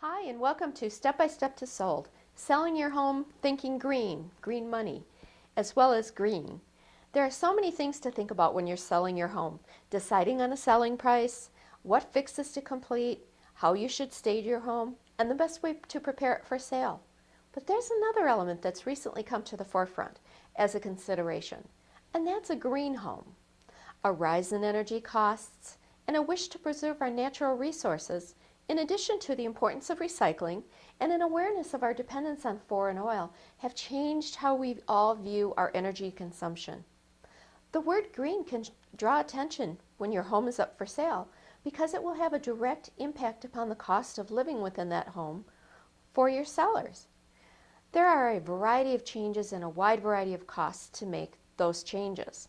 Hi, and welcome to Step by Step to Sold, selling your home thinking green, green money, as well as green. There are so many things to think about when you're selling your home. Deciding on a selling price, what fixes to complete, how you should stage your home, and the best way to prepare it for sale. But there's another element that's recently come to the forefront as a consideration, and that's a green home. A rise in energy costs and a wish to preserve our natural resources, in addition to the importance of recycling and an awareness of our dependence on foreign oil, have changed how we all view our energy consumption. The word green can draw attention when your home is up for sale because it will have a direct impact upon the cost of living within that home for your sellers. There are a variety of changes and a wide variety of costs to make those changes.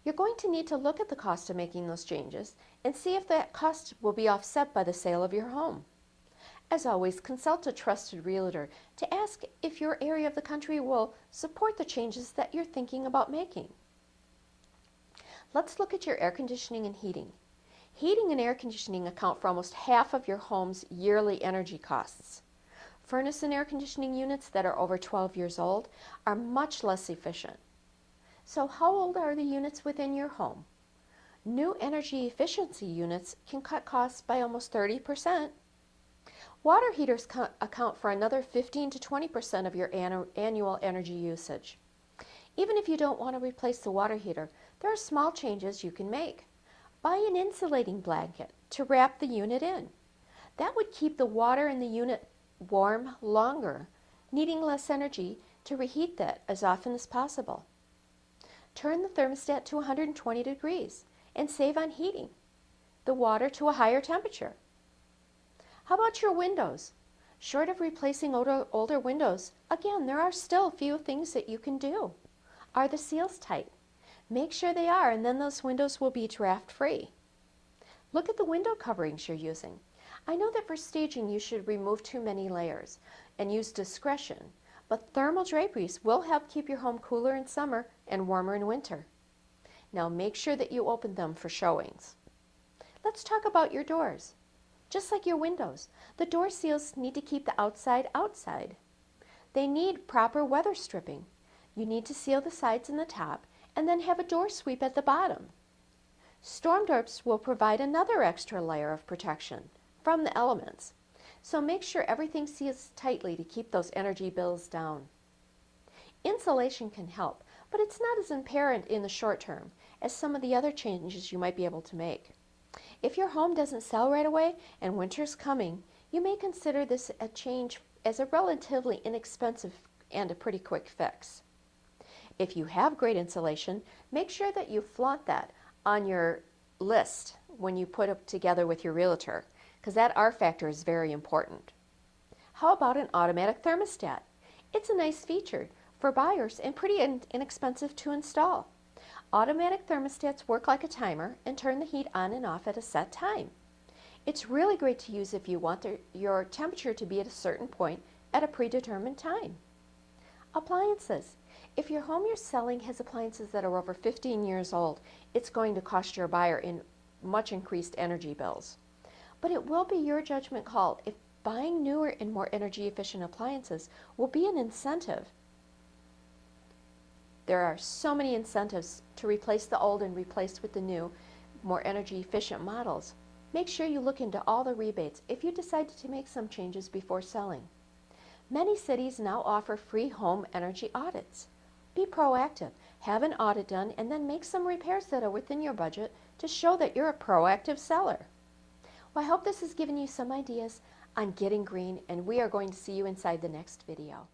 You're going to need to look at the cost of making those changes and see if that cost will be offset by the sale of your home. As always, consult a trusted realtor to ask if your area of the country will support the changes that you're thinking about making. Let's look at your air conditioning and heating. Heating and air conditioning account for almost half of your home's yearly energy costs. Furnace and air conditioning units that are over 12 years old are much less efficient. So how old are the units within your home? New energy efficiency units can cut costs by almost 30%. Water heaters account for another 15 to 20% of your annual energy usage. Even if you don't want to replace the water heater, there are small changes you can make. Buy an insulating blanket to wrap the unit in. That would keep the water in the unit warm longer, needing less energy to reheat that as often as possible. Turn the thermostat to 120 degrees and save on heating the water to a higher temperature. How about your windows? Short of replacing older windows, again, there are still a few things that you can do. Are the seals tight? Make sure they are, and then those windows will be draft free. Look at the window coverings you're using. I know that for staging you should remove too many layers and use discretion, but thermal draperies will help keep your home cooler in summer and warmer in winter. Now make sure that you open them for showings. Let's talk about your doors. Just like your windows, the door seals need to keep the outside outside. They need proper weather stripping. You need to seal the sides and the top, and then have a door sweep at the bottom. Storm doors will provide another extra layer of protection from the elements. So make sure everything seals tightly to keep those energy bills down. Insulation can help, but it's not as apparent in the short term as some of the other changes you might be able to make. If your home doesn't sell right away and winter's coming, you may consider this a change as a relatively inexpensive and a pretty quick fix. If you have great insulation, make sure that you flaunt that on your list when you put it together with your realtor, because that R factor is very important. How about an automatic thermostat? It's a nice feature for buyers and pretty inexpensive to install. Automatic thermostats work like a timer and turn the heat on and off at a set time. It's really great to use if you want your temperature to be at a certain point at a predetermined time. Appliances. If your home you're selling has appliances that are over 15 years old, it's going to cost your buyer in much increased energy bills. But it will be your judgment call if buying newer and more energy efficient appliances will be an incentive. There are so many incentives to replace the old and replace with the new, more energy efficient models. Make sure you look into all the rebates if you decide to make some changes before selling. Many cities now offer free home energy audits. Be proactive, have an audit done, and then make some repairs that are within your budget to show that you're a proactive seller. Well, I hope this has given you some ideas on getting green, and we are going to see you inside the next video.